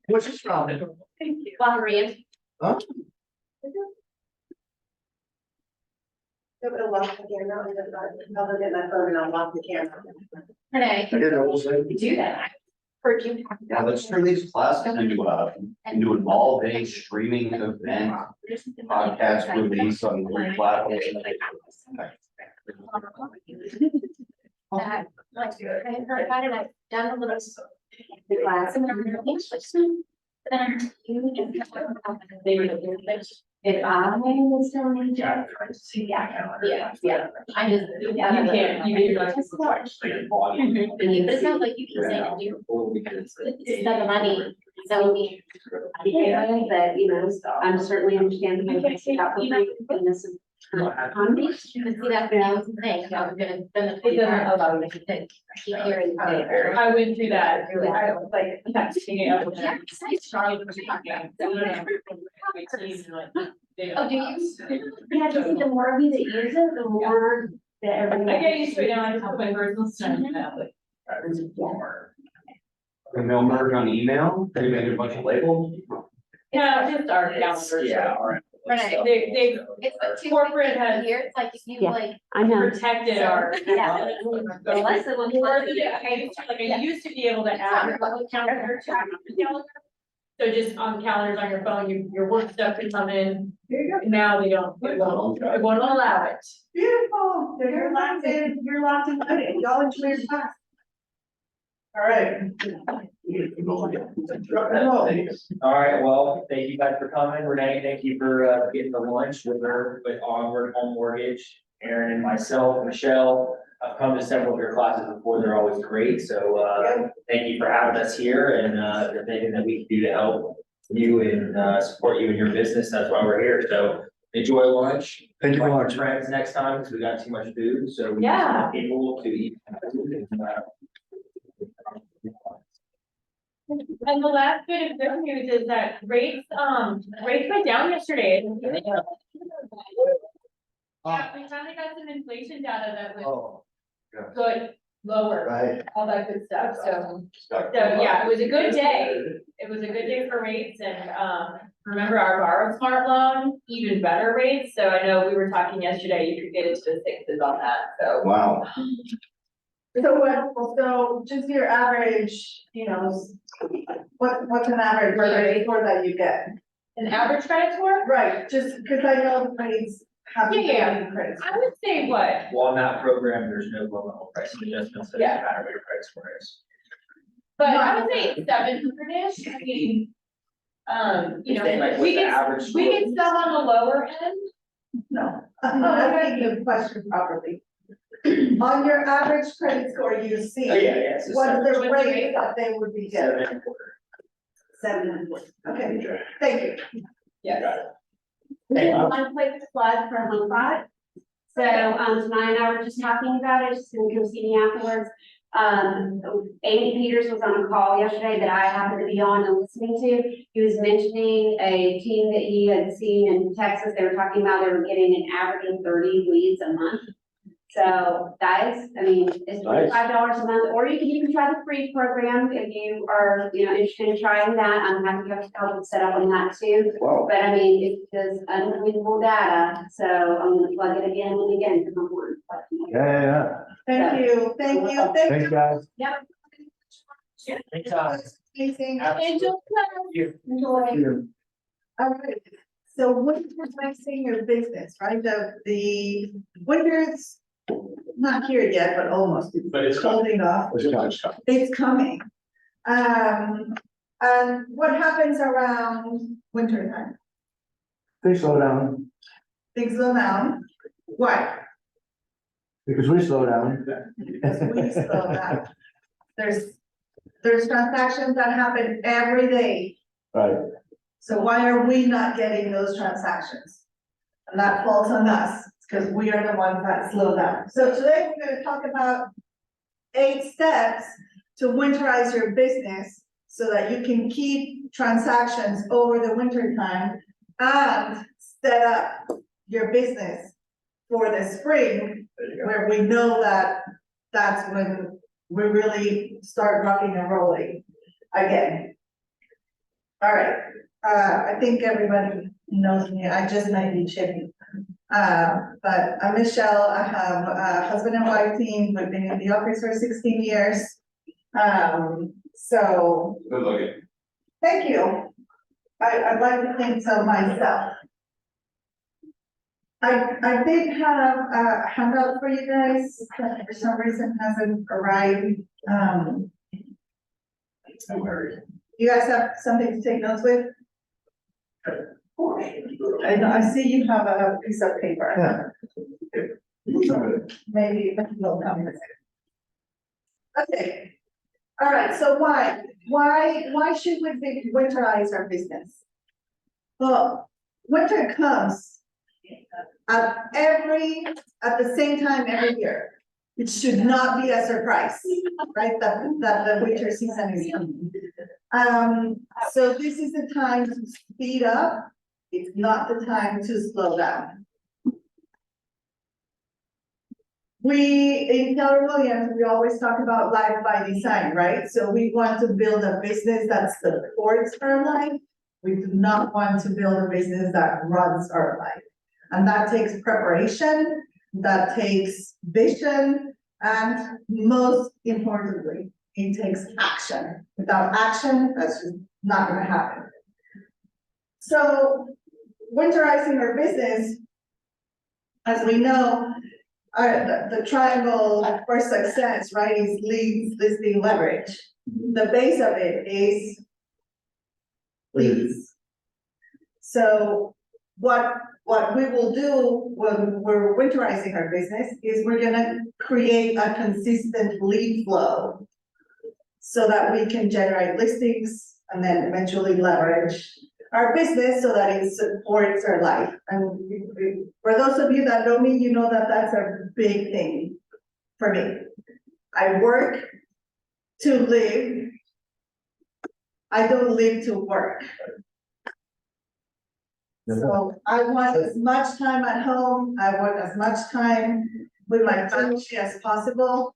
What's this from? Thank you. Rios. Huh? I'm gonna lock the camera, I'll get my phone and I'll lock the camera. Renee, I didn't know what was it. you do that. I heard you. Yeah, let's turn these classes into an all-day streaming event, podcast release on the platform. That, like, I had heard about it, I've done a little class and I'm interested. Then they were if I was still in jail. Yeah. I just. You can't, you don't. But it sounds like you can say that you. It's not the money, so. But, you know, I'm certainly understanding how you see that, and this is. Economy, but see, that's the other thing, I was gonna spend the. It doesn't allow me to think. Keep hearing. I went through that, I was like, that's taking it up. Yeah, Charlie was talking about. Oh, do you? Yeah, just the more of you that use it, the more that I everybody. get used to it now, I just put my personal stuff now, like. And they'll merge on email, they make a bunch of labels. Yeah, just our calendars. Yeah, all right. Renee. They It's like two. corporate has Here, it's like if you Yeah. like. I know. protected our. Yeah. The less it will be. More than I used to be able to add your calendar to my calendar. So just on calendars on your phone, your work stuff can come in. Now they don't, it won't allow it. Beautiful, so you're locked in, good, y'all enjoy your class. All right. All right, well, thank you guys for coming. Renee, thank you for getting the lunch with her, with Onward Home Mortgage. Aaron and myself, Michelle, I've come to several of your classes before. They're always great. So thank you for having us here, and if there's anything that we can do to help you and support you in your business, that's why we're here. So enjoy lunch. Thank you very Invite your much. friends next time, because we got too much food, so we need Yeah. more people to eat. And the last bit of good news is that rates went down yesterday. Yeah, we finally got some inflation data that was Oh, good, lower, right. all that good stuff, so yeah, it was a good day. It was a good day for rates and, remember our borrow smart loan, even better rates, so I know we were talking yesterday, you could get into the sixes on that, so. Wow. So just your average, you know, what's an average credit score that you get? An average credit score, Right, just because I know grades have. Yeah. Credit I would say what, Well, on that program, there's no loan pricing adjustments, so it doesn't matter what your credit score is. but I would say 700-ish, I mean. You Saying, like, know, what's we the can, average we score? can sell on the lower end. No, I'm asking the question properly. On your average credit score you see. Oh, yeah, it's a What's seven. the What's the rate rate? that they would be getting? 7.25. 7.25. Okay, thank you. Yes. One quick plug for HomeBot. So, tonight I were just talking about it, just gonna come see me afterwards. Amy Peters was on a call yesterday that I happened to be on and listening to. He was mentioning a team that he had seen in Texas. They were talking about they were getting an averaging 30 leads a month. So guys, I mean, it's $25 a month, or you can even try the free program if you are, you know, interested in trying that. I'm happy to help set up on that too. Wow. But I mean, it does unbelievable data, so I'm gonna plug it again and again because I'm one. Yeah. Thank you, thank you, thank Thanks, you. guys. Thanks, guys. Amazing. Angel, Enjoy. All right, so winterizing your business, right? The winter's not here yet, but almost. But it's coming. Holding off. It's It's coming. And what happens around winter time? They slow down Things slow down. Why? because we slow down. Because we slow down. There's transactions that happen every day. Right. So why are we not getting those transactions? And that falls on us, because we are the ones that slow down. So today we're gonna talk about 8 steps to winterize your business so that you can keep transactions over the winter time and set up your business for the spring, where we know that that's when we really start rocking and rolling again. All right, I think everybody knows me, I just might be chippy. But I'm Michelle, I have a husband and wife team, we've been in the office for 16 years. So, Good looking. thank you. I'd like to think so myself. I did have a handout for you guys, that for some reason hasn't arrived. You guys have something to take notes with? I know, I see you have a piece of paper. Maybe they'll come in a second. Okay, all right, so why should we winterize our business? Well, winter comes at the same time every year. It should not be a surprise, right, that the winter season is coming. So this is the time to speed up, it's not the time to slow down. In Keller Williams, we always talk about life by design, right? So we want to build a business that supports our life. We do not want to build a business that runs our life. And that takes preparation, that takes vision, and most importantly, it takes action. Without action, that's just not gonna happen. So winterizing our business, as we know, the triangle for success, right, is leads, listing, leverage. The base of it is leads. So what we will do when we're winterizing our business is we're gonna create a consistent lead flow so that we can generate listings and then eventually leverage our business so that it supports our life. And for those of you that know me, you know that that's a big thing for me. I work to live. I don't live to work. So I want as much time at home, I want as much time with my family as possible.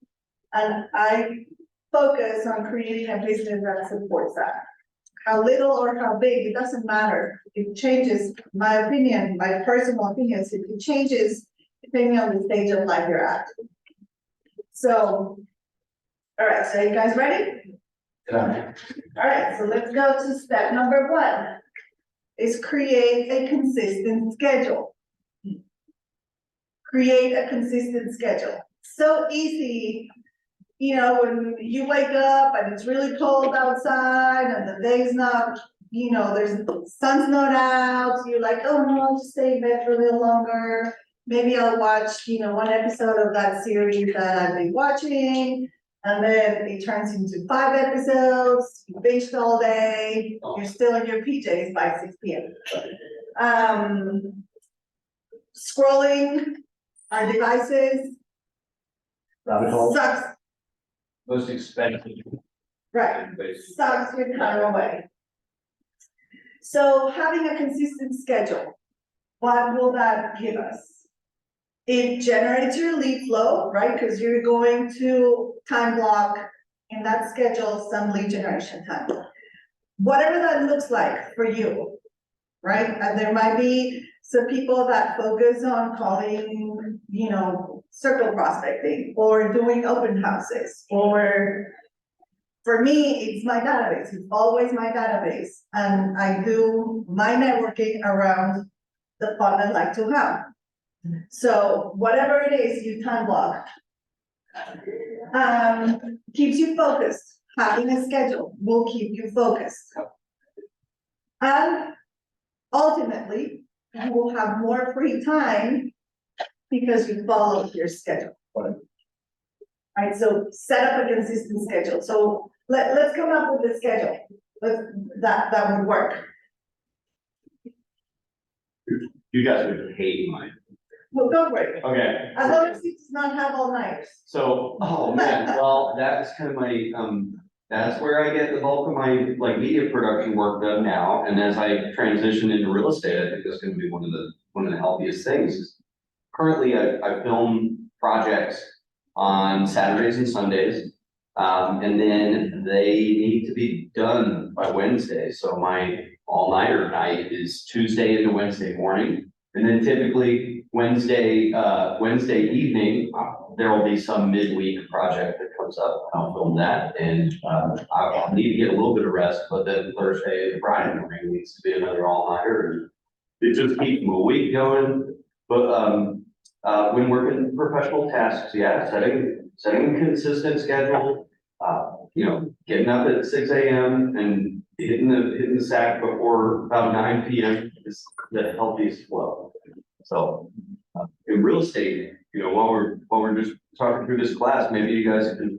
And I focus on creating a business that supports that. How little or how big, it doesn't matter. It changes, my opinion, my personal opinions, it changes depending on the stage of life you're at. So, all right, so you guys ready? Yeah. All right, so let's go to step number 1. Is create a consistent schedule. Create a consistent schedule. So easy, you know, when you wake up and it's really cold outside and the day's not, you know, the sun's not out, you're like, oh no, I'll just stay in bed for a little longer. Maybe I'll watch, you know, one episode of that series that I've been watching. And then it turns into 5 episodes, you binged all day, you're still in your PJs by 6 p.m. Scrolling our devices Rabbit hole. sucks, Most expensive. right, sucks your time away. So having a consistent schedule, what will that give us? It generates your lead flow, right? Because you're going to time block in that schedule some lead generation time. Whatever that looks like for you, right? And there might be some people that focus on calling, you know, circle prospecting or doing open houses, or for me, it's my database. It's always my database. And I do my networking around the fun I like to have. So whatever it is, you time block. Keeps you focused. Having a schedule will keep you focused. And ultimately, you will have more free time because you follow your schedule. Right, so set up a consistent schedule. So let's come up with a schedule. That would work. You guys would hate mine. Well, go for it. Okay. As long as it does not have all nighters. So, oh man, well, that's kind of my, that's where I get the bulk of my like media production work done now. And as I transition into real estate, I think that's gonna be one of the healthiest things. Currently, I film projects on Saturdays and Sundays. And then they need to be done by Wednesday, so my all-nighter night is Tuesday into Wednesday morning. And then typically Wednesday evening, there will be some midweek project that comes up, I'll film that, and, I'll need to get a little bit of rest, but then Thursday and Friday morning needs to be another all-nighter, and it just keeps my week going, but, when working professional tasks, yeah, setting a consistent schedule, getting up at 6 a.m. and hitting the sack before about 9 p.m. is the healthiest flow. So, in real estate, while we're just talking through this class, maybe you guys can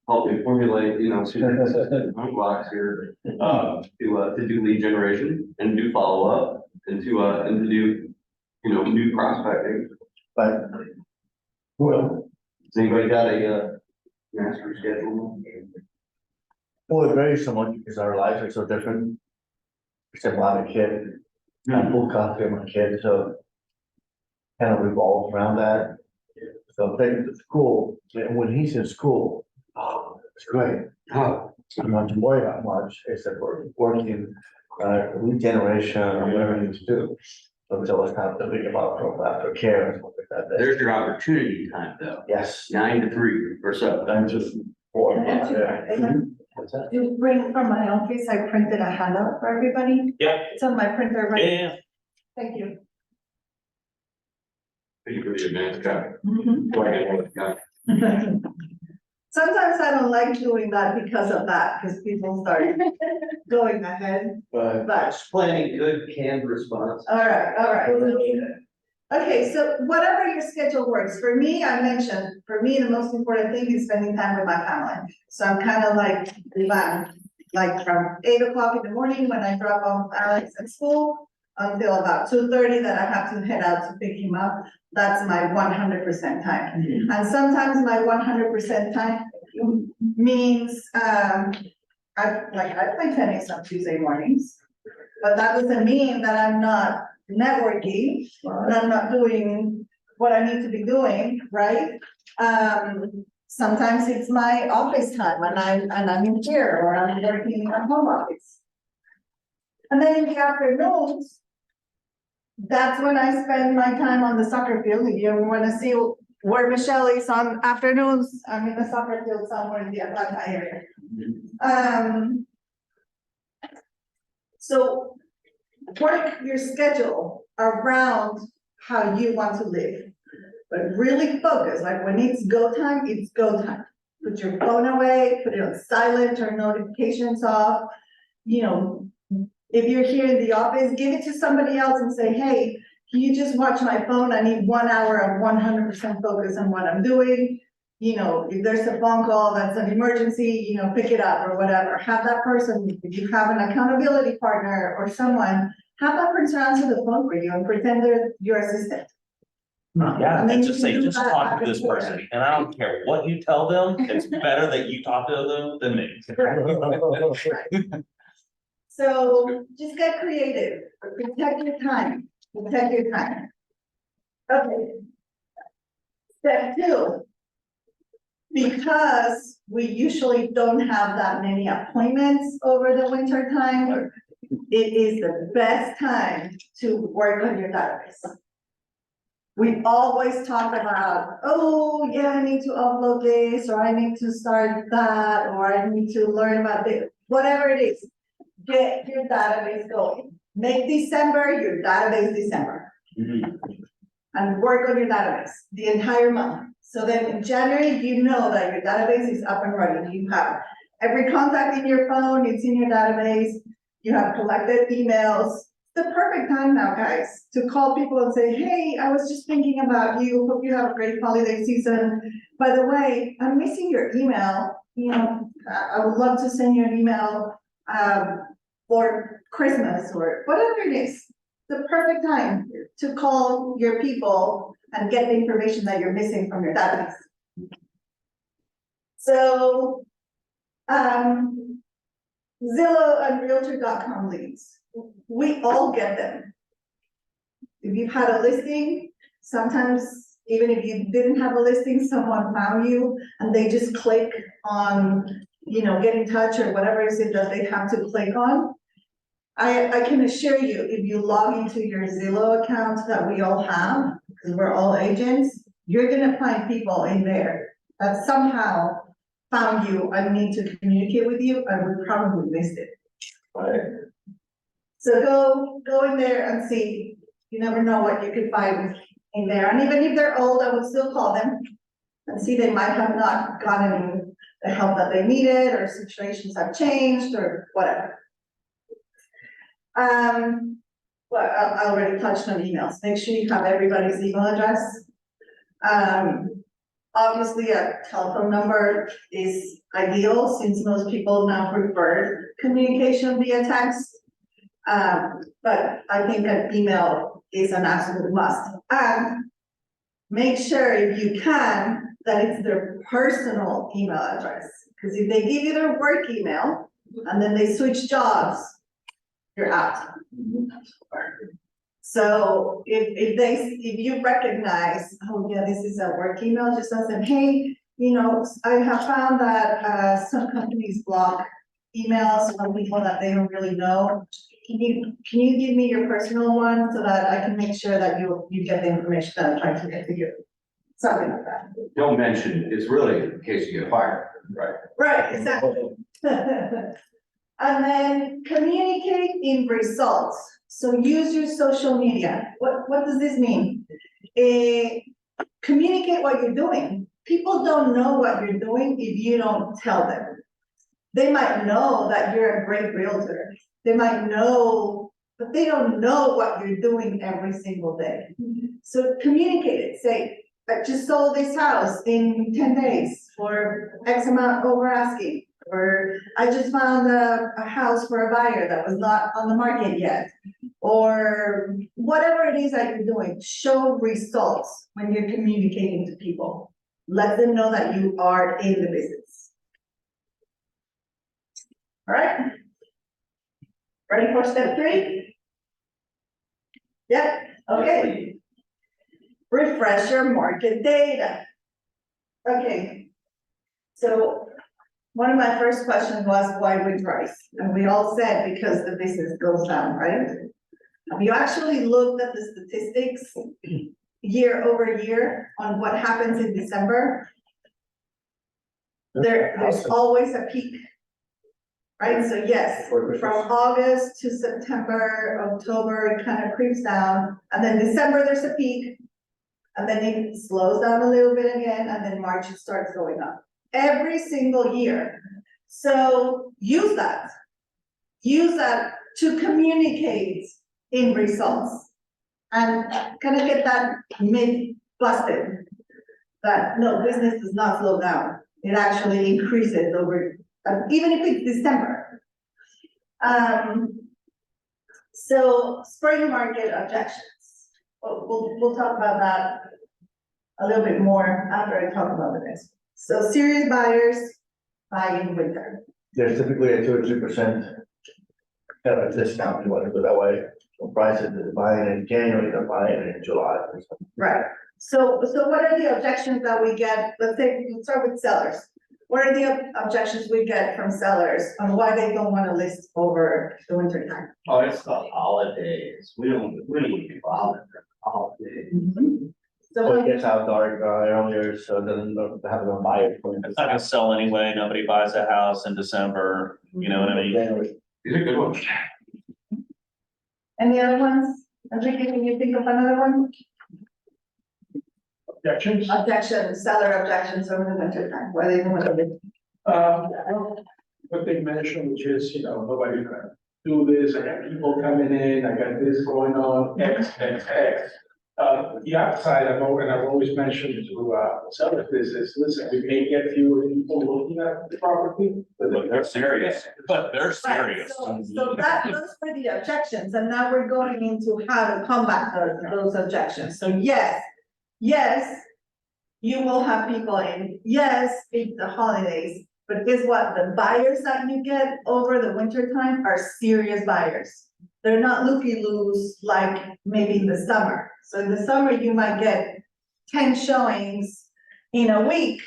help me formulate, some blocks here, to do lead generation and do follow up and to do, new prospecting. But. Well, Has anybody got a master schedule? well, it varies so much because our lives are so different. Except I have a kid, I'm full coffee, my kid, so. Kind of revolves around that. So take him to school, and when he's in school, oh, it's great. Oh, I'm not to worry about much, except for working, lead generation or whatever he needs to do. So it's always time to think about after care and stuff like that. there's your opportunity time though, Yes. 9 to 3 or so. I'm just. Four. Can I Yeah. What's that? To bring from my office, I printed a handout for everybody. Yeah. It's on my printer, right? Yeah. Thank you. Thank you for the advanced copy. Mhm. Go ahead, go. Sometimes I don't like doing that because of that, because people start going ahead, But but, Planning good canned response. all right. Okay, so whatever your schedule works, for me, I mentioned, for me, the most important thing is spending time with my family. So I'm kind of like from 8 o'clock in the morning when I drop off Alex at school until about 2:30 that I have to head out to pick him up. That's my 100% time. And sometimes my 100% time means, I play tennis on Tuesday mornings. But that doesn't mean that I'm not networking, and I'm not doing what I need to be doing, right? Sometimes it's my office time and I'm in here or I'm working in my home office. And then in the afternoons, that's when I spend my time on the soccer field. If you wanna see where Michelle is on afternoons, I'm in the soccer field somewhere in the Atlanta area. So work your schedule around how you want to live. But really focus, like when it's go time, it's go time. Put your phone away, put it on silent, turn notifications off. If you're here in the office, give it to somebody else and say, hey, can you just watch my phone? I need 1 hour of 100% focus on what I'm doing. If there's a phone call that's an emergency, pick it up or whatever. Have that person, if you have an accountability partner or someone, have that person answer the phone for you and pretend they're your assistant. Yeah, And then and you just can say, do just that talk back to and this forth. person, and I don't care what you tell them, it's better that you talk to them than me. So just get creative, protect your time, protect your time. Okay. Step 2. Because we usually don't have that many appointments over the winter time, it is the best time to work on your database. We always talk about, oh, yeah, I need to upload this, or I need to start that, or I need to learn about this, whatever it is. Get your database going. Make December your database December. And work on your database the entire month. So then in January, you know that your database is up and running. You have every contact in your phone, it's in your database. You have collected emails. The perfect time now, guys, to call people and say, hey, I was just thinking about you. Hope you have a great holiday season. By the way, I'm missing your email. I would love to send you an email for Christmas or whatever it is. The perfect time to call your people and get the information that you're missing from your database. So, Zillow and Realtor.com leads, we all get them. If you've had a listing, sometimes even if you didn't have a listing, someone found you and they just click on get in touch or whatever is it that they have to click on. I can assure you, if you log into your Zillow account that we all have, because we're all agents, you're gonna find people in there that somehow found you and need to communicate with you, and we probably missed it. Right. So go in there and see, you never know what you could find in there, and even if they're old, I would still call them and see they might have not gotten the help that they needed, or situations have changed, or whatever. Well, I already touched on emails, make sure you have everybody's email address. Obviously, a telephone number is ideal, since most people now prefer communication via text. But I think an email is an absolute must, and make sure, if you can, that it's their personal email address, because if they give you their work email and then they switch jobs, you're out. So if you recognize, oh yeah, this is a work email, just tell them, hey, I have found that some companies block emails from people that they don't really know. Can you give me your personal one so that I can make sure that you get the information that I'm trying to get to you? Something like that. Don't mention, it's really in case you get fired, right? Right, exactly. And then communicate in results. So use your social media. What does this mean? Communicate what you're doing. People don't know what you're doing if you don't tell them. They might know that you're a great realtor. They might know, but they don't know what you're doing every single day. So communicate it. Say, I just sold this house in 10 days for X amount over asking. Or I just found a house for a buyer that was not on the market yet. Or whatever it is that you're doing, show results when you're communicating to people. Let them know that you are in the business. All right? Ready for step 3? Yep, okay. Refresh your market data. Okay. So one of my first questions was, why Winterize? And we all said because the business goes down, right? Have you actually looked at the statistics year over year on what happens in December? There's always a peak, right? So yes, from August to September, October, it kind of creeps down, and then December there's a peak, and then it slows down a little bit again, and then March it starts going up. Every single year. So use that to communicate in results and kind of get that myth busted that no, business does not slow down. It actually increases over, even if it's December. So spring market objections. We'll talk about that a little bit more after I talk about the next one. So serious buyers buy in winter. There's typically a 2 or 3% kind of a discount, if you want to go that way. So prices, they're buying in January, they're buying in July or something. Right. So what are the objections that we get? Let's start with sellers. What are the objections we get from sellers on why they don't want to list over the winter time? Oh, it's the holidays. We don't do holidays. So it So, gets out dark earlier, so it doesn't have no buyer. It's not gonna sell anyway, nobody buys a house in December, you know what I mean? These are good ones. any other ones? Enrique, can you think of another one? Objections? Seller objections over the winter time, why they don't want to list. What they mentioned, which is, nobody can do this, I got people coming in, I got this going on, X. The upside, I've always mentioned to sellers, listen, we may get fewer people looking at the property. But they're serious, but they're Right, serious. so that those were the objections, and now we're going into how to combat those objections. So yes, you will have people in, yes, it's the holidays, but guess what? The buyers that you get over the winter time are serious buyers. They're not looky-loos like maybe in the summer. So in the summer, you might get 10 showings in a week,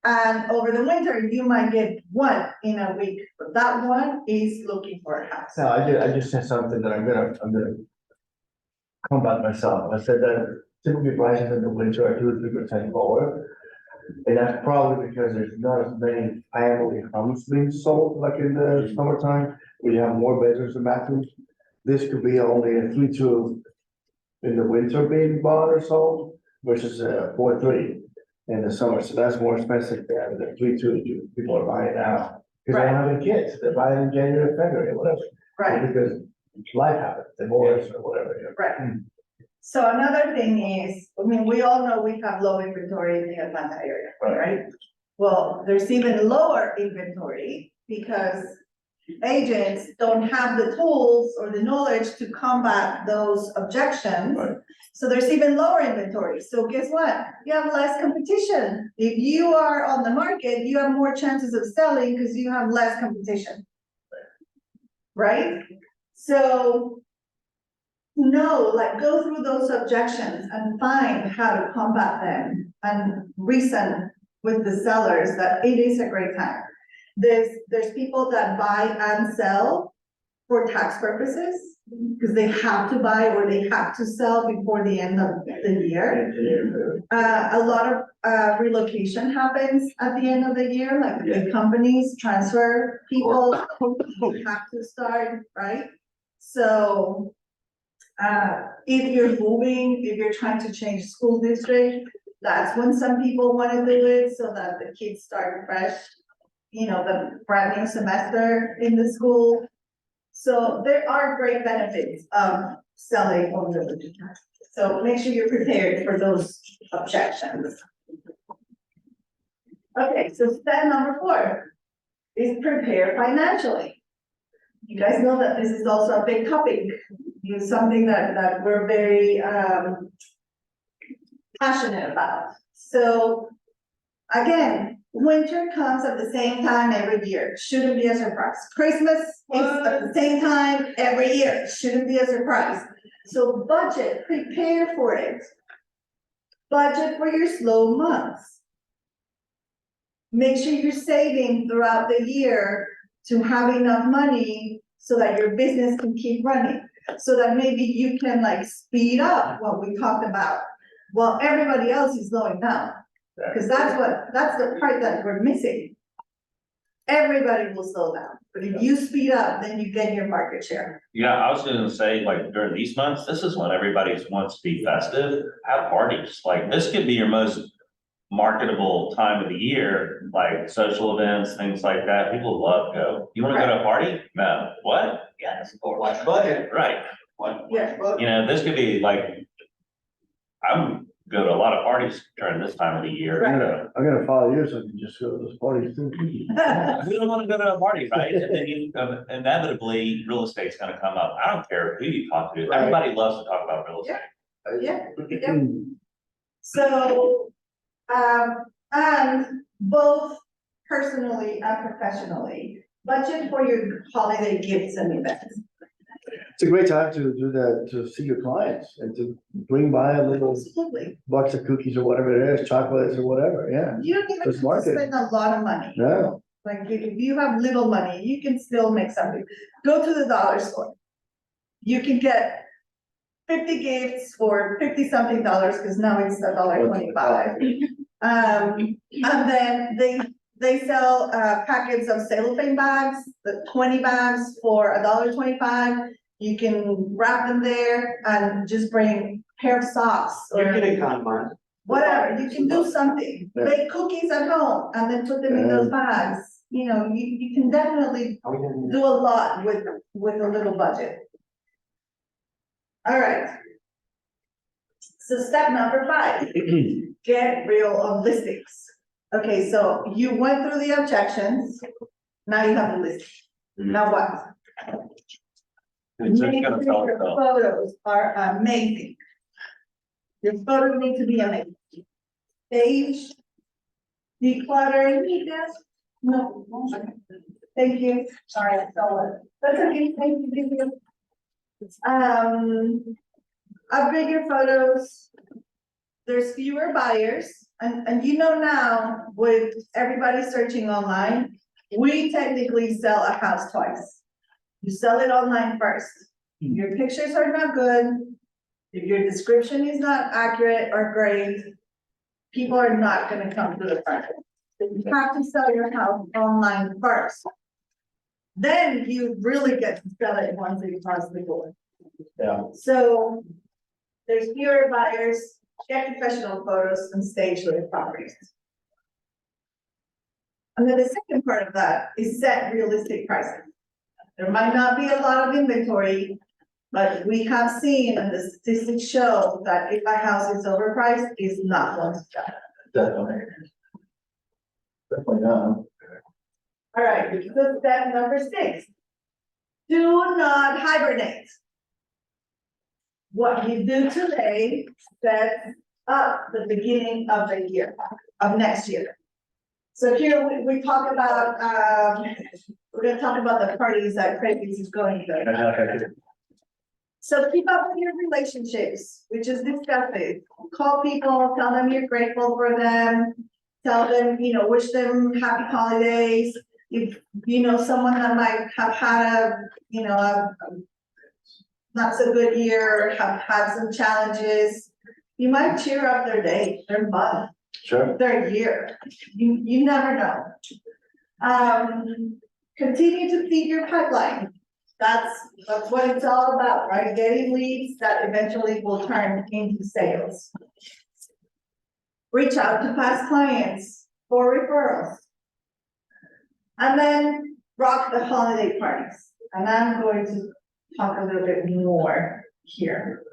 And over the winter, you might get one in a week, but that one is looking for a house. No, I just said something that I'm gonna combat myself. I said that typically prices in the winter are 2 or 3% lower. And that's probably because there's not as many family homes being sold like in the summertime, where you have more bedrooms and bathrooms. This could be only a 3-2 in the winter being bought or sold versus a 4-3 in the summer. So that's more expensive than the 3-2 people are buying now. Because they're not having kids, they're buying in January, February, whatever. Right, Because life happens, divorce or whatever. right. So another thing is, I mean, we all know we have low inventory in the Atlanta area, right? Well, there's even lower inventory because agents don't have the tools or the knowledge to combat those objections. Right. So there's even lower inventory. So guess what? You have less competition. If you are on the market, you have more chances of selling because you have less competition. Right? So go through those objections and find how to combat them and reason with the sellers that it is a great time. There's people that buy and sell for tax purposes, because they have to buy or they have to sell before the end of the year. A lot of relocation happens at the end of the year, like the big companies transfer people who have to start, right? So if you're moving, if you're trying to change school district, that's when some people want to do it so that the kids start fresh, the brand new semester in the school. So there are great benefits of selling on the weekend. So make sure you're prepared for those objections. Okay, so step number 4 is prepare financially. You guys know that this is also a big topic. It's something that we're very passionate about. So again, winter comes at the same time every year. Shouldn't be a surprise. Christmas is at the same time every year. Shouldn't be a surprise. So budget, prepare for it. Budget for your slow months. Make sure you're saving throughout the year to have enough money so that your business can keep running. So that maybe you can speed up what we talked about while everybody else is slowing down. Because that's the part that we're missing. Everybody will slow down, but if you speed up, then you get your market share. Yeah, I was gonna say, like, during these months, this is when everybody wants to be festive, have parties, like, this could be your most marketable time of the year, like social events, things like that, people love to go. You wanna go to a party? No, what? Yes, or watch budget, right? What? Yeah. This could be like, I'm go to a lot of parties during this time of the year. I'm gonna follow you so I can just go to those parties too. Who don't wanna go to a party, right? And then you, inevitably, real estate's gonna come up. I don't care who you talk to. Everybody loves to talk about real estate. Yeah. So, and both personally and professionally, budget for your holiday gifts and events. It's a great time to do that, to see your clients and to bring by a little Absolutely. box of cookies or whatever it is, chocolates or whatever, yeah. You don't even have Just to market. spend a lot of money. No, Like if you have little money, you can still make something. Go to the dollar store. You can get 50 gifts for 50-something dollars, because now it's $1.25. And then they sell packets of cellophane bags, the 20 bags for $1.25. You can wrap them there and just bring a pair of socks or You're getting con mine. whatever. You can do something. Yeah. Make cookies at home and then put them in those bags. You can definitely do a lot with a little budget. All right. So step number 5, get real on listings. Okay, so you went through the objections. Now you have the listing. Now what? It's just Make gonna sure sell your itself. photos are amazing. Your photos need to be amazing. Page. Decluttering. No. Thank you. Sorry, I stole it. That's okay. Thank you. Upgrade your photos. There's fewer buyers. and you know now, with everybody searching online, we technically sell a house twice. You sell it online first. If your pictures are not good, if your description is not accurate or great, people are not gonna come to the front. You have to sell your house online first. Then you really get to sell it once it crosses the door. Yeah. So there's fewer buyers, get professional photos and stage their properties. And then the second part of that is set realistic pricing. There might not be a lot of inventory, but we have seen and the statistics show that if a house is overpriced, it's not going to sell. Definitely. Definitely not. All right, so step number 6. Do not hibernate. What you do today sets up the beginning of the year, of next year. So here we talk about, we're gonna talk about the parties that Craigie's is going to. So keep up with your relationships, we just discussed it. Call people, tell them you're grateful for them. Tell them, wish them happy holidays. If you know someone that might have had a not so good year, have had some challenges, you might cheer up their day, their month, Sure. their year. You never know. Continue to feed your pipeline. That's what it's all about, right? Getting leads that eventually will turn into sales. Reach out to past clients for referrals. And then rock the holiday parties. And I'm going to talk a little bit more here.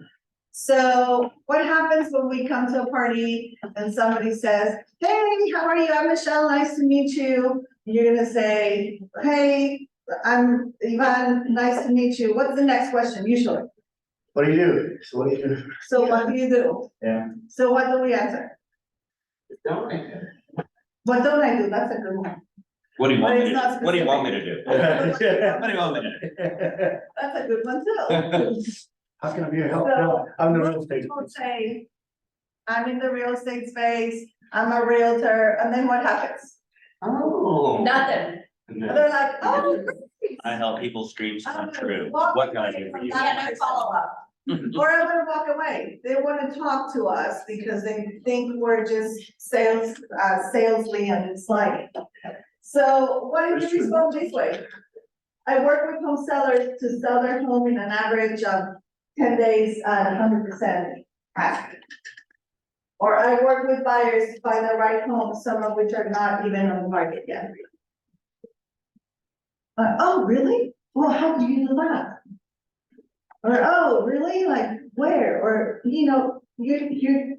So what happens when we come to a party and somebody says, hey, how are you? I'm Michelle, nice to meet you. You're gonna say, hey, I'm Ivan, nice to meet you. What's the next question usually? What do you do? So what do you do? So what do you do? Yeah. So what do we answer? Don't I? What don't I do? That's a good one. What do you want But me it's to not do? What do you want me to do? What do you want me to do? That's a good one too. How can I be your help? So, No, I'm the real most estate. people say, I'm in the real estate space, I'm a realtor, and then what happens? Oh. Nothing. And they're like, oh, great. I help people's dreams I'm come gonna true. walk What can I away do for from you? that and follow up. Or I'm gonna walk away. They wanna talk to us because they think we're just salesly and it's like. So what if you respond this way? I work with home sellers to sell their home in an average of 10 days at 100% ask. Or I work with buyers to find the right home, some of which are not even on the market yet. Oh, really? Well, how do you do that? Or, oh, really? Like where? Or, you're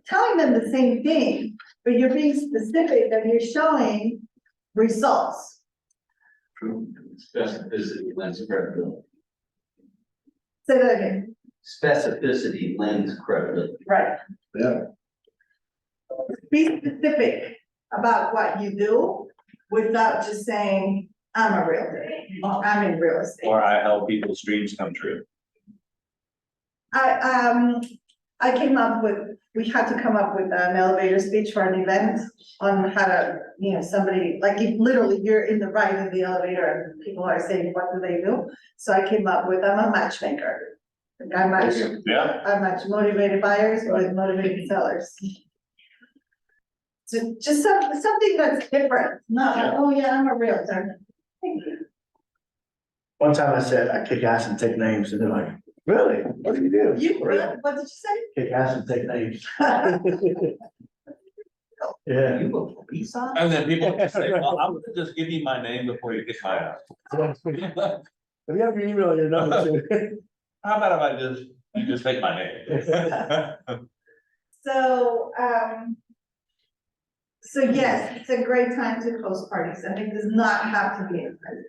telling them the same thing, but you're being specific and you're showing results. Specificity lends credibility. Say that again. Specificity lends credibility. Right. Yeah. Be specific about what you do without just saying, I'm a realtor, or I'm in real estate. Or I help people's dreams come true. I came up with, we had to come up with an elevator speech for an event on how to, somebody, like if literally you're in the ride in the elevator and people are saying, what do they do? So I came up with, I'm a matchmaker. I match motivated buyers with motivated sellers. So just something that's different, not like, oh yeah, I'm a realtor. Thank you. One time I said, I kick ass and take names, and they're like, really? What do you do? What did you say? Kick ass and take names. Yeah. You a police officer? And then people say, well, I'm gonna just give you my name before you kick my ass. If you have your email, your number. How about if you just take my name? So yes, it's a great time to host parties, and it does not have to be expensive.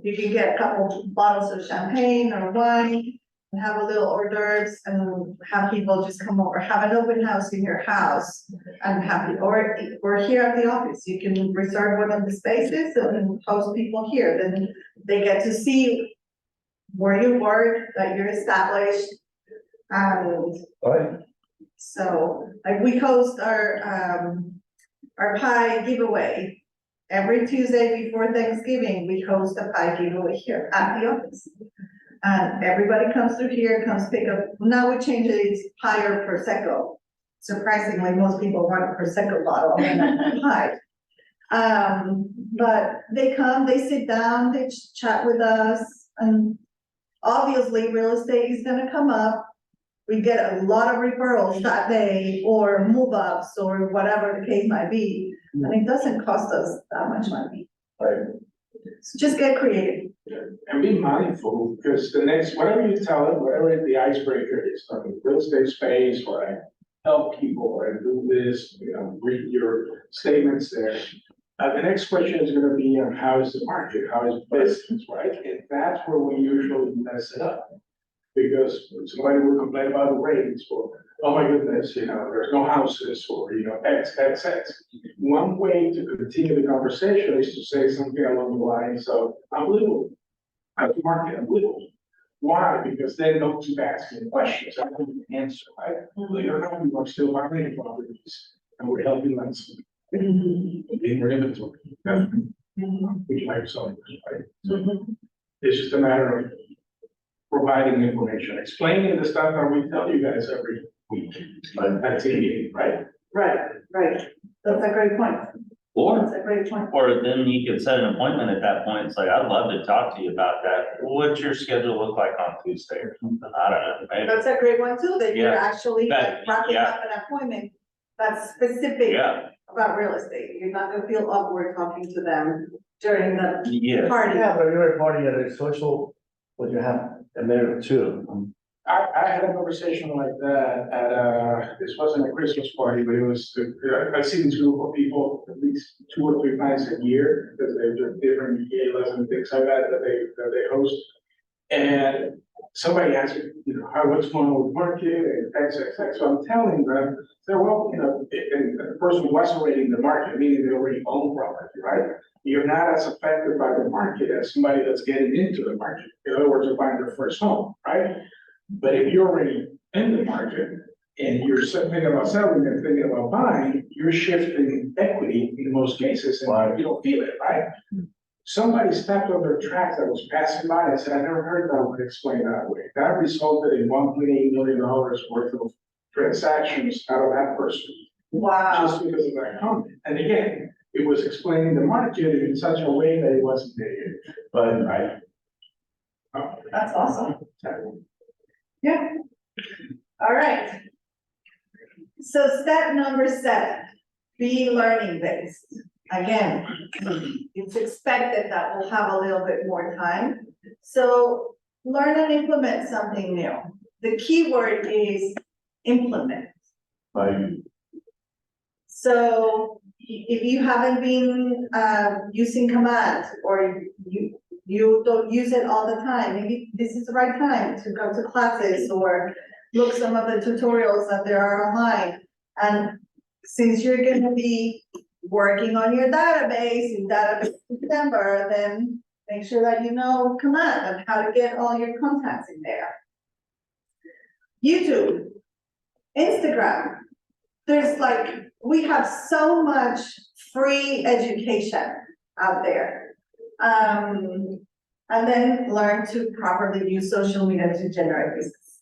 You can get a couple bottles of champagne or wine, and have a little hors d'oeuvres, and have people just come over, have an open house in your house, and have people, or here at the office, you can reserve one of the spaces and host people here, then they get to see where you work, that you're established, and Right. so, like, we host our our pie giveaway. Every Tuesday before Thanksgiving, we host a pie giveaway here at the office. And everybody comes through here, comes pick up, now we change it, it's pie or Prosecco. Surprisingly, most people want a Prosecco bottle and a pie. But they come, they sit down, they chat with us, and obviously, real estate is gonna come up. We get a lot of referrals that day, or move-ups, or whatever the case might be, and it doesn't cost us that much money. Right. So just get creative. And be mindful, because the next, whatever you tell it, whatever the icebreaker is, like a real estate space, or I help people, or I do this, read your statements there. The next question is gonna be, how is the market, how is business, right? And that's where we usually mess it up. Because somebody will complain about the rates, or, oh my goodness, there's no houses, or, X. One way to continue the conversation is to say something along the lines of, unbelievable. How's the market? Unbelievable. Why? Because then they'll keep asking questions, I don't know the answer, right? Believe it or not, we're still buying properties, and we're helping them. In our inventory, which might solve this, right? So it's just a matter of providing information, explaining the stuff that we tell you guys every week. That's it, right? Right, that's a great point, that's a great point. Or then you could set an appointment at that point. It's like, I'd love to talk to you about that. What's your schedule look like on Tuesday or something? I don't know, maybe. That's a great one too, that you're Yeah. actually That- wrapping yeah. up an appointment that's specific Yeah, about real estate. You're not gonna feel awkward talking to them during the yeah. party. Yeah, but you're a party at a social, would you have a minute or two? I had a conversation like that at, this wasn't a Christmas party, but it was, I see this group of people at least 2 or 3 times a year, because they're just different galas and things like that they host. And somebody asked me, what's going on with market and X. So I'm telling them, well, and the person was already in the market, meaning they already own property, right? You're not as affected by the market as somebody that's getting into the market. In other words, they're buying their first home, right? But if you're already in the market and you're thinking about selling and thinking about buying, you're shifting equity in most cases, and you don't feel it, right? Somebody stepped on their tracks that was passing by and said, I never heard that one explained that way. That resulted in $1.8 million worth of transactions out of that person. Wow, Just because of that comment. And again, it was explaining the market in such a way that it wasn't negative, but right. that's awesome. Yeah. All right. So step number 7, be learning based. Again, it's expected that we'll have a little bit more time. So learn and implement something new. The key word is implement. Right. So if you haven't been using command, or you don't use it all the time, maybe this is the right time to go to classes or look some of the tutorials that there are online. And since you're gonna be working on your database in database September, then make sure that you know command and how to get all your contacts in there. YouTube, Instagram, we have so much free education out there. And then learn to properly use social media to generate business.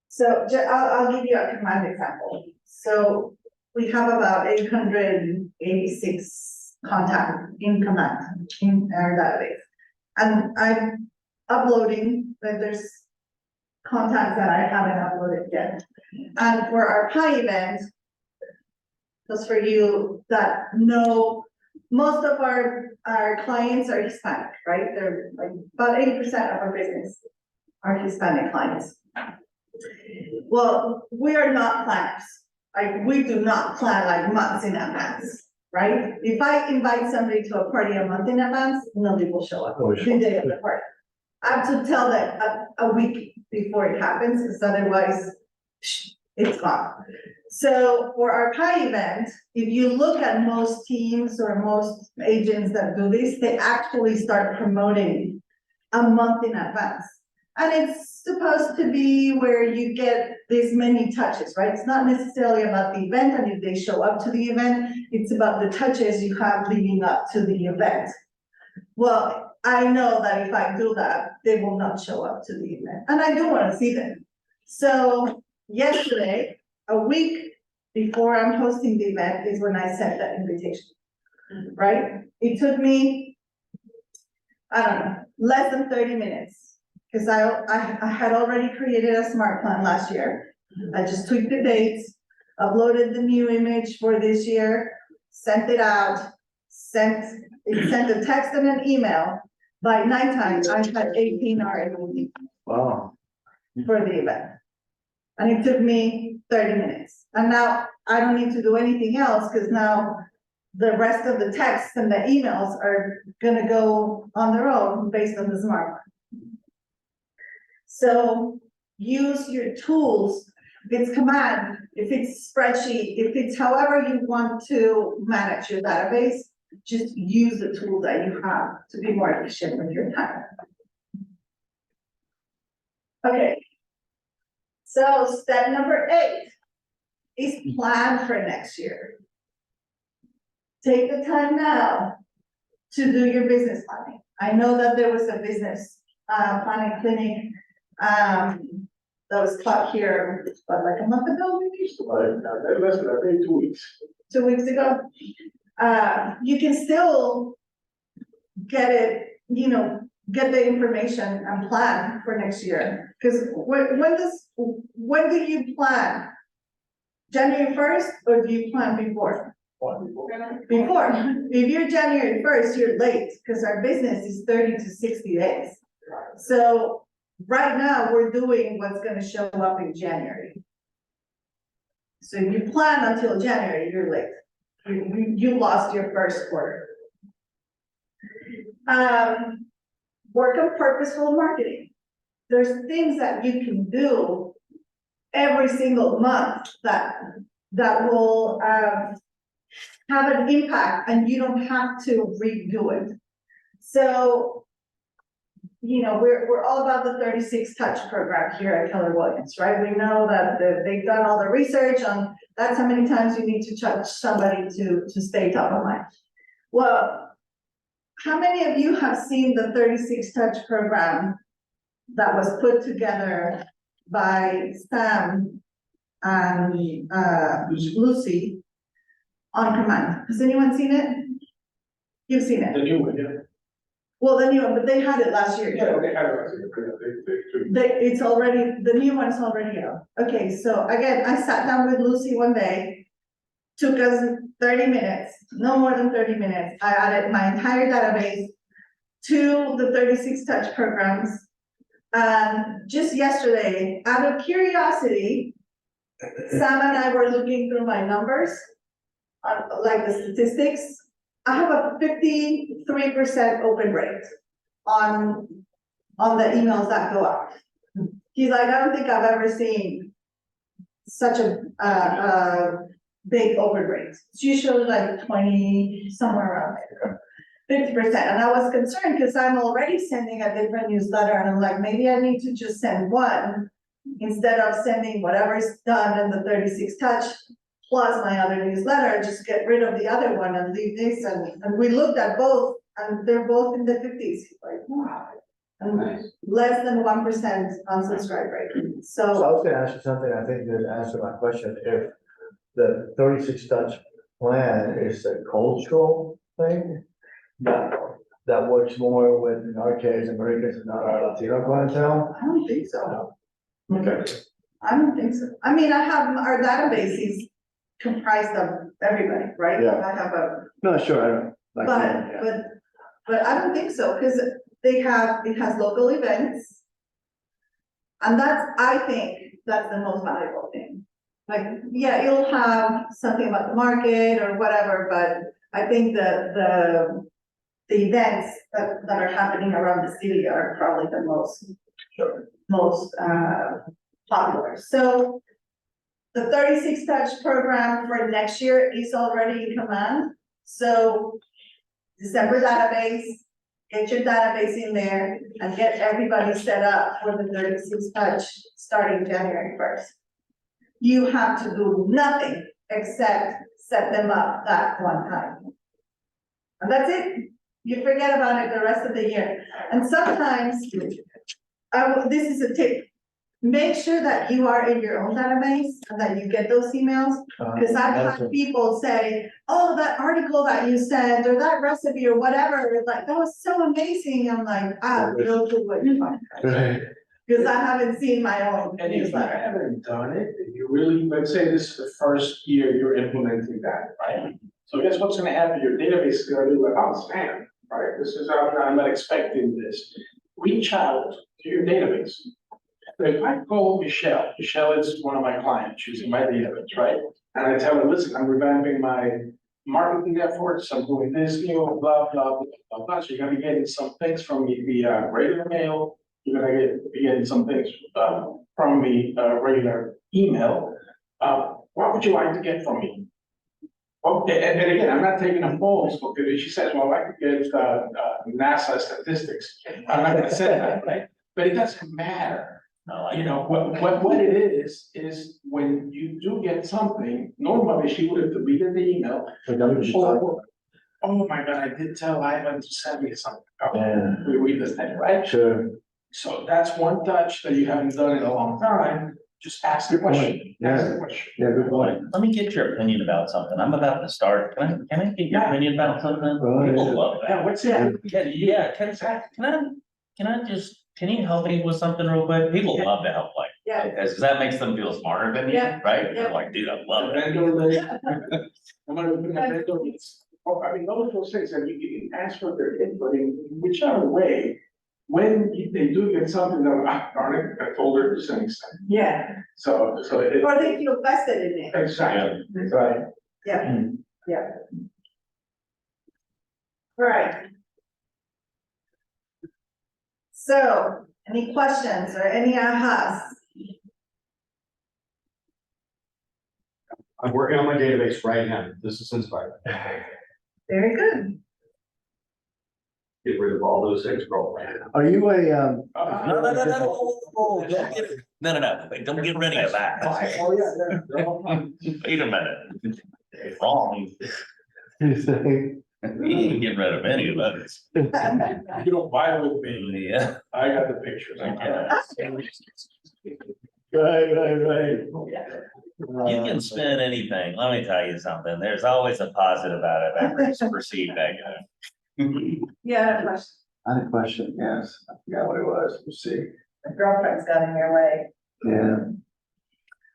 So I'll give you a command example. So we have about 886 contacts in command in our database. And I'm uploading, but there's contacts that I haven't uploaded yet. And for our Pi event, just for you that know, most of our clients are Hispanic, right? They're like about 80% of our business are Hispanic clients. Well, we are not planners. Like, we do not plan like months in advance, right? If I invite somebody to a party a month in advance, nobody will show up the day of the party. I have to tell them a week before it happens, because otherwise it's gone. So for our Pi event, if you look at most teams or most agents that do this, they actually start promoting a month in advance. And it's supposed to be where you get this many touches, right? It's not necessarily about the event and if they show up to the event, it's about the touches you have leading up to the event. Well, I know that if I do that, they will not show up to the event, and I do want to see them. So yesterday, a week before I'm hosting the event is when I sent that invitation, right? It took me, I don't know, less than 30 minutes, because I had already created a smart plan last year. I just tweaked the dates, uploaded the new image for this year, sent it out, sent a text and an email. By nighttime, I had 18 RFPs Wow. for the event. And it took me 30 minutes. And now I don't need to do anything else because now the rest of the texts and the emails are gonna go on their own based on the smart plan. So use your tools. If it's command, if it's spreadsheet, if it's however you want to manage your database, just use the tool that you have to be more efficient with your time. Okay. So step number 8 is plan for next year. Take the time now to do your business planning. I know that there was a business planning clinic that was taught here, but like a month ago, maybe? Less than, I think, 2 weeks. 2 weeks ago. You can still get it, get the information and plan for next year. Because when do you plan? January 1st, or do you plan before? Before. If you're January 1st, you're late, because our business is 30 to 60 days. So right now, we're doing what's gonna show up in January. So if you plan until January, you're late. You lost your first quarter. Work on purposeful marketing. There's things that you can do every single month that will have an impact, and you don't have to redo it. So, we're all about the 36 touch program here at Keller Williams, right? We know that they've done all the research on that's how many times you need to touch somebody to stay top of mind. Well, how many of you have seen the 36 touch program that was put together by Sam and Lucy on command? Has anyone seen it? You've seen it? The new one, yeah. Well, the new one, but they had it last year. Yeah, they had it. It's already, the new one's already out. Okay, so again, I sat down with Lucy one day, took us 30 minutes, no more than 30 minutes. I added my entire database to the 36 touch programs. And just yesterday, out of curiosity, Sam and I were looking through my numbers, like the statistics. I have a 53% open rate on the emails that go out. He's like, I don't think I've ever seen such a big open rate. It's usually like 20, somewhere around there. 50%. And I was concerned because I'm already sending a different newsletter, and I'm like, maybe I need to just send one instead of sending whatever's done in the 36 touch plus my other newsletter, just get rid of the other one and leave this. And we looked at both, and they're both in the 50s, like, wow. And Nice. less than 1% unsubscribe rate. So I So, was gonna ask you something, I think you answered my question, if the 36 touch plan is a cultural thing, that works more with, in our case, Americans and not our Latino clientele? I don't think so. Okay. I don't think so. I mean, I have, our database is comprised of everybody, right? Yeah. I have a, No, sure, I don't. like that, yeah. but I don't think so, because it has local events. And I think that's the most valuable thing. Like, yeah, it'll have something about the market or whatever, but I think the events that are happening around the city are probably the most popular. So the 36 touch program for next year is already in command. So December database, get your database in there and get everybody set up for the 36 touch starting January 1st. You have to do nothing except set them up that one time. And that's it. You forget about it the rest of the year. And sometimes, this is a tip. Make sure that you are in your own database and that you get those emails. Because I've had people say, oh, that article that you sent or that recipe or whatever, it's like, that was so amazing. I'm like, ah, no clue what you're talking about. Right. Because I haven't seen my own. And if you haven't done it, if you really, let's say this is the first year you're implementing that, right? So guess what's gonna happen? Your database is gonna be like, oh, spam, right? This is, I'm not expecting this. Reach out to your database. If I call Michelle is one of my clients using my database, right? And I tell her, listen, I'm revamping my marketing efforts, I'm doing this, blah, blah, blah, blah, blah. So you're gonna be getting some things from me via regular mail. You're gonna be getting some things from me, regular email. What would you like to get from me? Okay, and again, I'm not taking a polls, because she says, well, I could get NASA statistics. I'm not gonna say that, right? But it doesn't matter. You know, what it is when you do get something, normally she would have deleted the email. Or, oh my God, I did tell Ivan to send me something. Yeah. We read this thing, right? Sure. So that's one touch that you haven't done in a long time. Just ask the question. Ask the question. Yeah, good point. Let me get your opinion about something. I'm about to start. Can I get your Yeah. opinion about something? Right. People love Yeah, that. what's it? Yeah, can you help me with something real quick? People love to help, like, Yeah. because that makes them feel smarter than you, Yeah. right? Yeah. They're like, dude, I love The it. vendor list. I'm gonna put my vendor list. Oh, I mean, those things that you can ask for their input in whichever way. When they do get something that, darn it, I told her to send something. Yeah, So it. or they feel vested in it. Exactly, Hmm. right. Yeah. All right. So, any questions or any ahas? I'm working on my database right now. This is inspired. Very good. Get rid of all those things, bro. Are you a, No, don't get, no, wait, don't get rid of that. Oh, yeah, they're all fine. Wait a minute. Wrong. you say, We ain't getting rid of any of those. You don't buy with me. Yeah. I got the pictures. right. You can spin anything. Let me tell you something. There's always a positive out of every perceived negative. Yeah, question. I had a question, yes, I forgot what it was, let's see, My girlfriend's got in your way. yeah.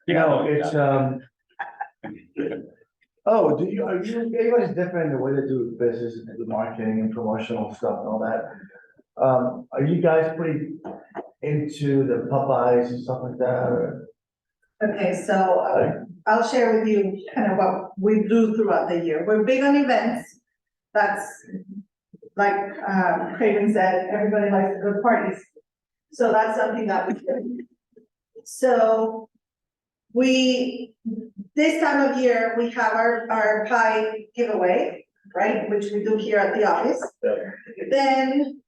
You know, it's, oh, everybody's different in the way they do business, and the marketing and promotional stuff and all that. Are you guys pretty into the Popeyes and stuff like that, or? Okay, so I'll share with you kind of what we do throughout the year. We're big on events. That's like Craven said, everybody likes good parties. So that's something that we do. So this time of year, we have our pie giveaway, right? Which we do here at the office. Then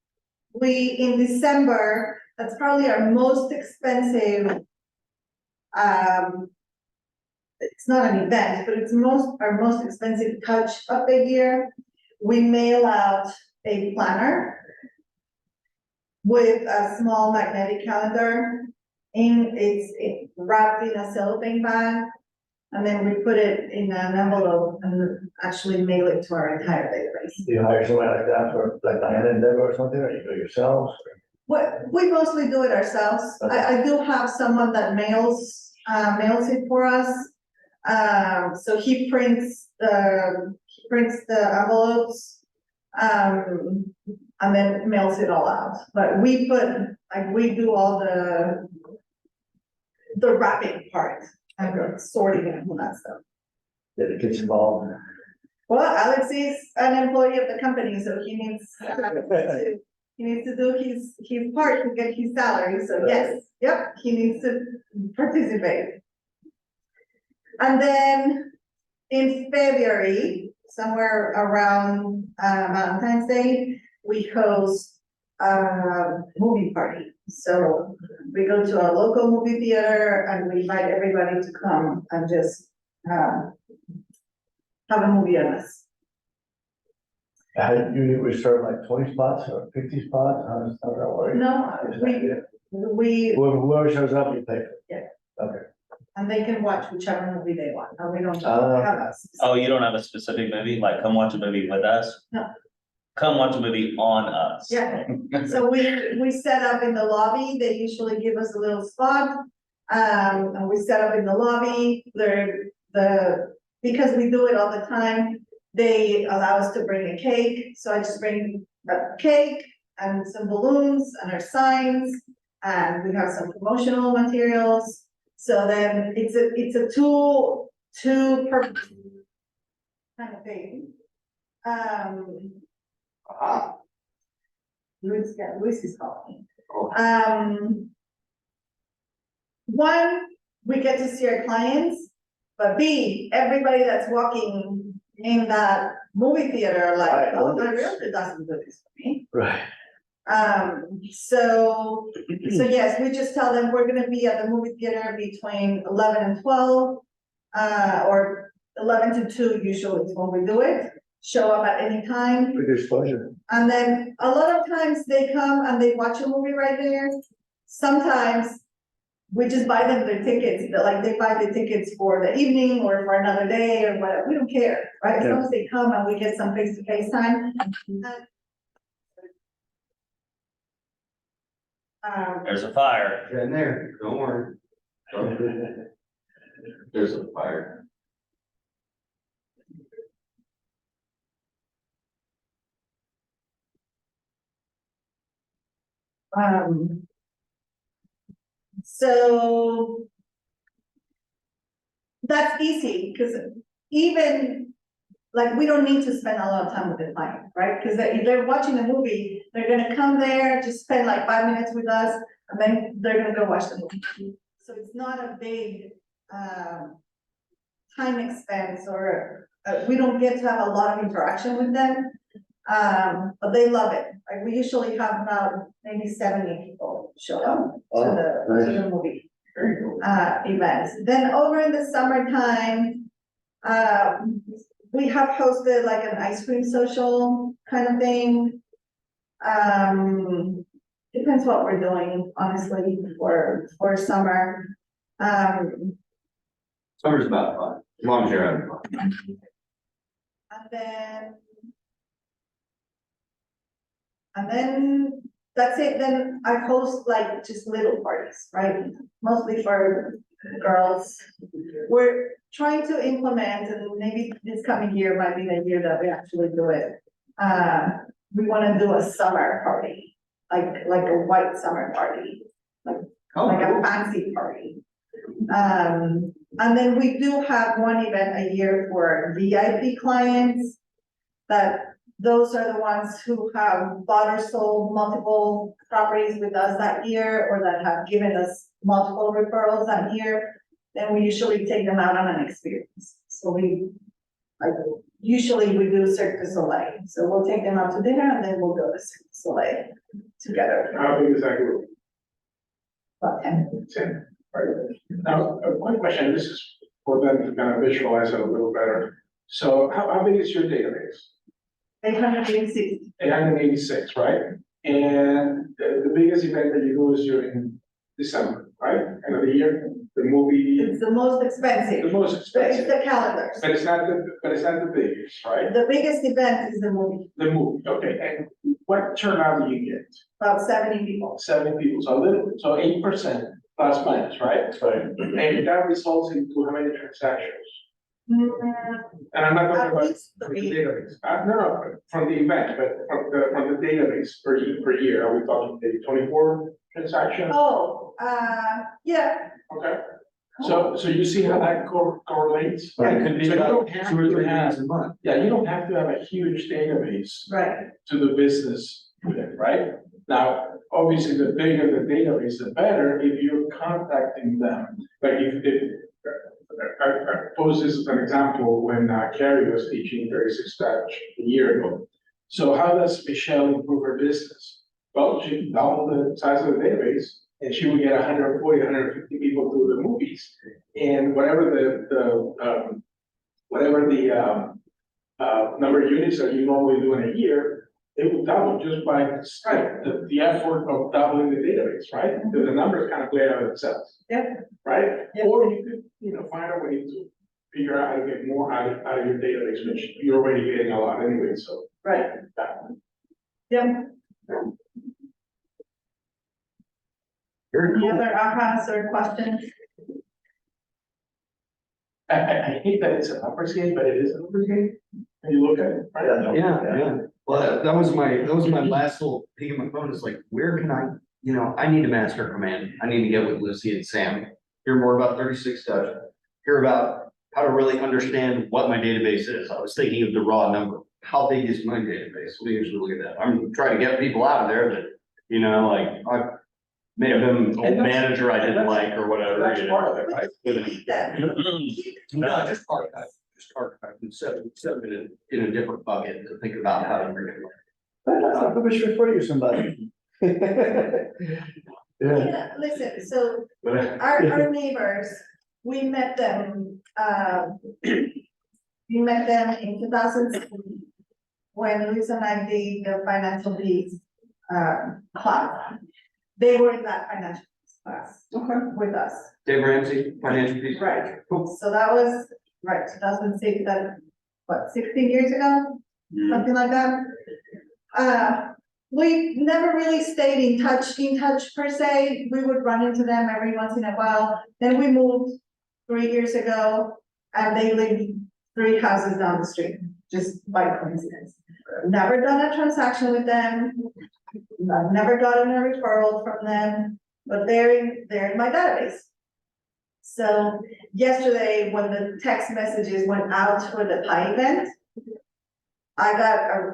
in December, that's probably our most expensive. It's not an event, but it's our most expensive touch of the year. We mail out a planner with a small magnetic calendar. It's wrapped in a cellophane bag, and then we put it in an envelope and actually mail it to our entire database. Do you hire somebody like that for like Diana and Deborah or something, or you do it yourselves? We mostly do it ourselves. Okay. I do have someone that mails it for us. So he prints the envelopes, and then mails it all out. But we do all the wrapping part and the sorting and all that stuff. Did it get involved? Well, Alex is an employee of the company, so he needs to do his part to get his salary, so yes, yep, he needs to participate. And then in February, somewhere around Valentine's Day, we host a movie party. So we go to a local movie theater and we invite everybody to come and just, have a movie on us. How do you reserve like 20 spots or 50 spots? How does that work? No, we, Whoever shows up, you pay. Yeah. Okay. and they can watch whichever movie they want, and we don't Oh. have us. Oh, you don't have a specific movie, like come watch a movie with us? No. Come watch a movie on us. Yeah, so we set up in the lobby, they usually give us a little spot. And we set up in the lobby, because we do it all the time, they allow us to bring a cake, so I just bring a cake and some balloons and our signs. And we have some promotional materials, so then it's a two per kind of thing. Luis is calling. One, we get to see our clients, but B, everybody that's walking in that movie theater, like, Right. oh, my realtor doesn't do this for me. Right. So yes, we just tell them we're gonna be at the movie theater between 11 and 12, or 11 to 2 usually is when we do it. Show up at any time. Good exposure. And then a lot of times they come and they watch a movie right there. Sometimes we just buy them their tickets, like they buy the tickets for the evening or for another day or whatever, we don't care, right? As long as they come and we get some face-to-face time. There's a fire. Get in there, don't worry. There's a fire. So that's easy, because even, like, we don't need to spend a lot of time with the client, right? Because if they're watching a movie, they're gonna come there, just spend like 5 minutes with us, and then they're gonna go watch the movie. So it's not a big, time expense, or, we don't get to have a lot of interaction with them. But they love it, like, we usually have about maybe 70 people show up to the movie. Events. Then over in the summertime, we have hosted like an ice cream social kind of thing. Depends what we're doing, honestly, for summer. Summer's about fun, as long as you're having fun. And then that's it, then I host like just little parties, right? Mostly for girls. We're trying to implement, and maybe this coming year might be the year that we actually do it. We wanna do a summer party, like a white summer party, like a fancy party. And then we do have one event a year for VIP clients, that those are the ones who have bought or sold multiple properties with us that year, or that have given us multiple referrals that year. Then we usually take them out on an experience. So usually we do Cirque du Soleil. So we'll take them out to dinner and then we'll go to Cirque du Soleil together. How big is that group? About 10. 10, right? Now, one question, this is for them to kind of visualize it a little better. So how big is your database? 860. 886, right? And the biggest event that you do is during December, right? End of the year, the movie, It's the most expensive. the most It's expensive. the calendars. But it's not the biggest, right? The biggest event is the movie, The movie, okay, and what turnout do you get? about 70 people. 7 people, so a little, so 8% plus minus, right? That's right. And that results into how many transactions? And I'm not talking At about least from the 3. database, no, from the event, but from the database per year, are we talking maybe 24 transactions? Oh, yeah. Okay, so you see how that correlates? Yeah, it could be So you about don't have 2 or 3 to have- meetings a month. Yeah, you don't have to have a huge database Right. to the business, right? Now, obviously, the bigger the database, the better if you're contacting them. Like if I pose this as an example when Carrie was teaching 36 Touch a year ago. So how does Michelle improve her business? Well, she doubled the size of the database and she would get 140, 150 people through the movies. And whatever number of units that you normally do in a year, it would double just by the effort of doubling the database, right? Because the numbers kind of play out of themselves. Yeah. Right? Yeah. Or you could, find a way to figure out how to get more out of your database, which you're already getting a lot anyway, so. Right. Yep. Any other ahas or questions? I hate that it's a numbers game, but it is a numbers game. When you look at it, right? Yeah. Well, that was my last little peek at my phone. It's like, where can I need to master command. I need to get with Lucy and Sam, hear more about 36 Dutch, hear about how to really understand what my database is. I was thinking of the raw number. How big is my database? We usually look at that. I'm trying to get people out of there that, like, I may have been a manager I didn't like or whatever. That's part of it, right? No, just archive, and set it in a different bucket to think about how to bring it. I should refer you to somebody. Yeah. Listen, so our neighbors, we met them in 2016 when Luis and I did the financial peace class. They were in that financial peace class with us. Dave Ramsey, financial piece. Right. Cool. So that was, 2006, that, 16 years ago? Something like that. We never really stayed in touch per se. We would run into them every once in a while. Then we moved 3 years ago and they lived 3 houses down the street, just by coincidence. Never done a transaction with them. I've never gotten a referral from them, but they're in my database. So yesterday, when the text messages went out for the pie event,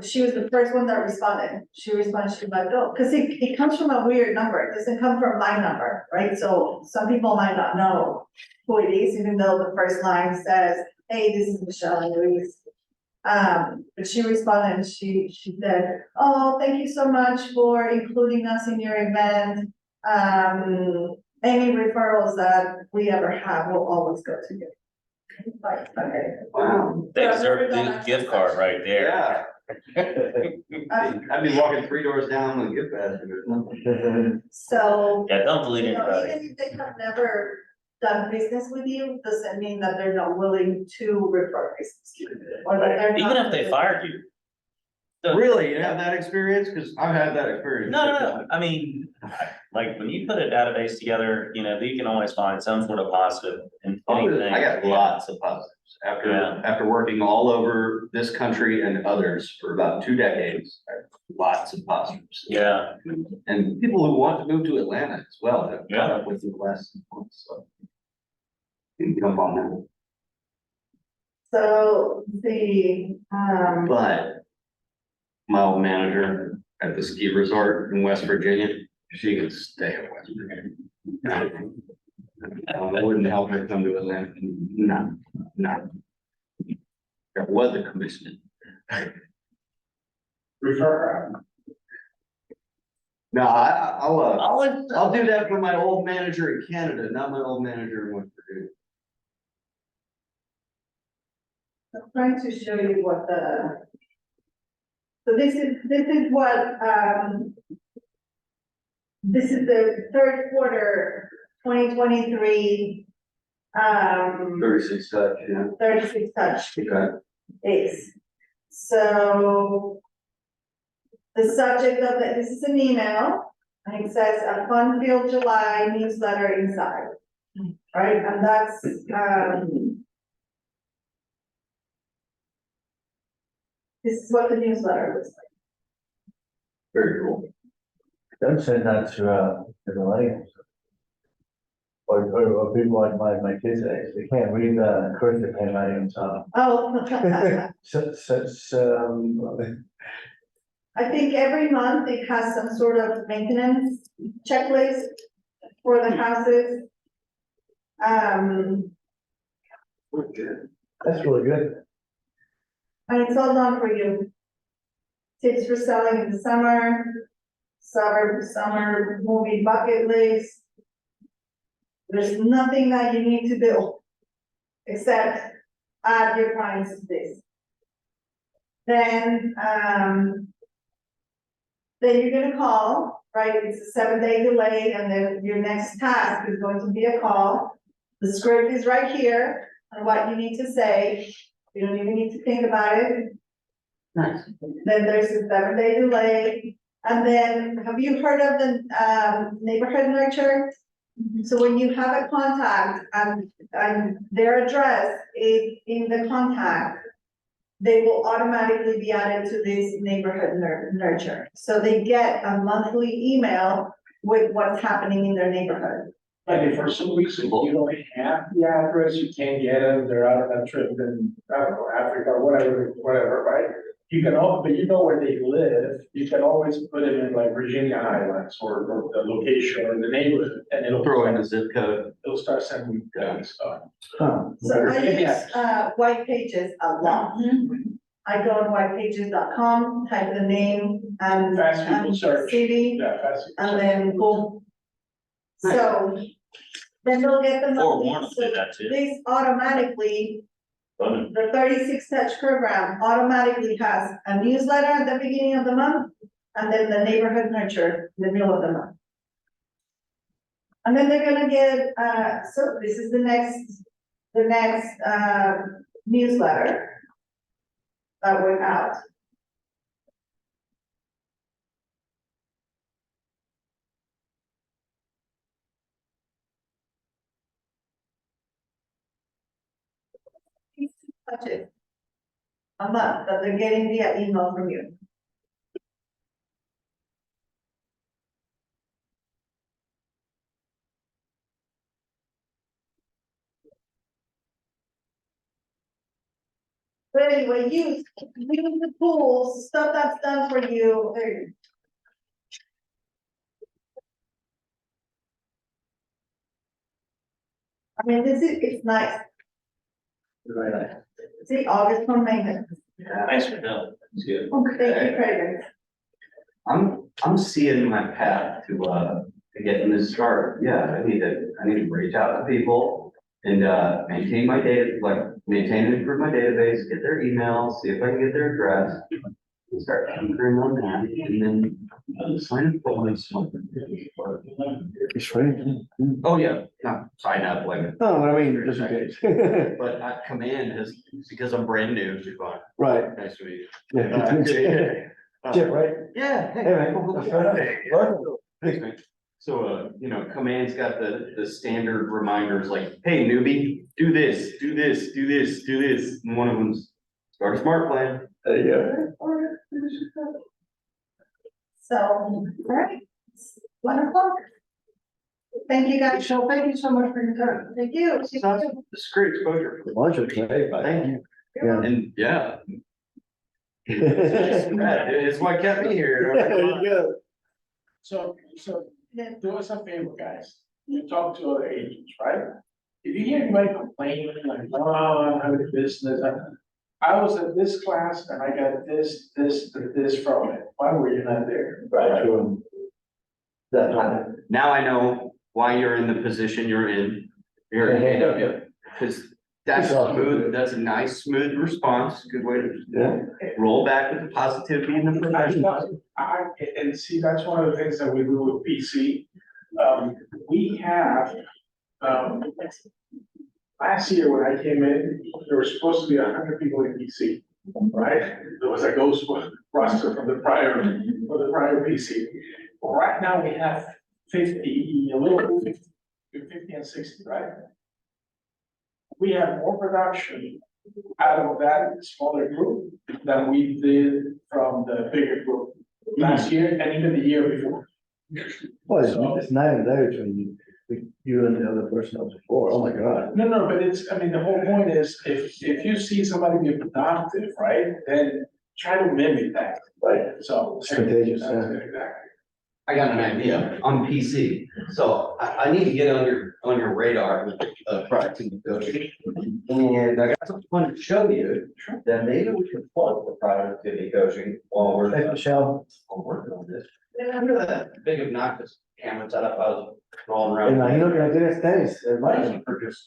she was the first one that responded. She responded, she was like, oh, because it comes from a weird number. It doesn't come from my number, right? So some people might not know who it is, even though the first line says, hey, this is Michelle and Luis. But she responded and she said, oh, thank you so much for including us in your event. Any referrals that we ever have will always go to you. Like, okay. Wow. They deserve a gift card right there. I'd be walking 3 doors down and get that. So. Yeah, don't delete anybody. Even if they have never done business with you, doesn't mean that they're not willing to refer business to you. Or that they're Even not if they willing- fired you. Really, you have that experience? Because I've had that experience. No, I mean, like, when you put a database together, you can always find some sort of positive in anything. I got lots of positives Yeah. after working all over this country and others for about 2 decades. I have lots of positives. Yeah, And people who want to move to Atlanta as well have Yeah. caught up with the last months, so. You can jump on that. So But my old manager at the ski resort in West Virginia, she could stay in West Virginia. I wouldn't help her come to Atlanta. No. There was a commission. Refer her out. No, I'll do that for my old manager in Canada, not my old manager in West Virginia. I'm trying to show you what so this is what, this is the third quarter, 2023, 36 Dutch, yeah. 36 touch Okay. is. So the subject of it, this is an email, and it says a fun-filled July newsletter inside, right? And that's, this is what the newsletter looks like. Very cool. Don't send that to the audience. Or people like my kids, they can't read cursive handwriting, so. Oh. So, I think every month it has some sort of maintenance checklist for the houses. that's really good. And it's all done for you. tips for selling in the summer movie bucket list. There's nothing that you need to do except add your clients to this. Then you're gonna call, right? It's a 7-day delay, and then your next task is going to be a call. The script is right here on what you need to say. You don't even need to think about it. Nice. Then there's a 7-day delay. And then, have you heard of the neighborhood nurture? So when you have a contact and their address is in the contact, they will automatically be added to this neighborhood nurture. So they get a monthly email with what's happening in their neighborhood. But if for some reason you don't have the address, you can't get them, they're out of that trip, then, I don't know, Africa, or whatever, right? You can but you know where they live, you can always put them in like Virginia Highlands or the location or the neighborhood, and it'll. Throw in the zip code. It'll start sending stuff. So I use white pages a lot. I go on whitepages.com, type the name and Fast people the search. city, Yeah, fast. and then boom. So then they'll get the Forewarn monthly, them to do so that too. this automatically, Fun. the 36 touch program automatically has a newsletter at the beginning of the month, and then the neighborhood nurture in the middle of the month. And then they're gonna get, so this is the next newsletter that went out. Touches a month that they're getting via email from you. But anyway, use the tools, stuff that's done for you. I mean, it's nice. See, August from maintenance. Thanks for that. It's good. Thank you, Craig. I'm seeing my path to getting this started. Yeah, I need to reach out to people and maintain my data, maintain and improve my database, get their emails, see if I can get their address. And start anchoring on that, and then sign up for my something. It's right. Oh, yeah, not sign up like. No, I mean, just in case. But command has, because I'm brand new, Javon. Right. Nice to meet you. Yeah. Chip, right? Yeah. Hey, man. Welcome. Thanks, man. So, command's got the standard reminders like, hey, newbie, do this, do this, do this, do this. And one of them's start a smart plan. There you go. So, all right, 1 o'clock. Thank you, guys. Michelle, thank you so much for your time. Thank you. This is great exposure. Lunch will play, but Thank you. yeah. And yeah. It's what kept me here. There you go. So do us a favor, guys, you talk to other agents, right? If you hear anybody complaining, like, oh, I'm having a business, I was at this class and I got this from it, why were you not there? Right, true. Definitely. Now I know why you're in the position you're in. You're in AW, because that's smooth, that's a nice, smooth response, good way to roll back with the positivity and the professionalism. And see, that's one of the things that we do with PC. We have, last year when I came in, there were supposed to be 100 people in PC, right? There was a ghost roster from the prior PC. Right now, we have 50, a little over 50 and 60, right? We have more production out of that smaller group than we did from the bigger group last year and even the year before. Well, it's night and day between you and the other person that was before. Oh, my God. No, but the whole point is, if you see somebody be productive, right, then try to mimic that, Right. so. It's contagious, That's yeah. it, exactly. I got an idea on PC, so I need to get on your radar with productivity coaching. And I got something fun to show you, that maybe we can plug for productivity coaching while we're. Thanks, Michelle. I'm working on this. Remember that big obnoxious camera setup I was rolling around? And I know you're gonna do this, thanks, Right, for just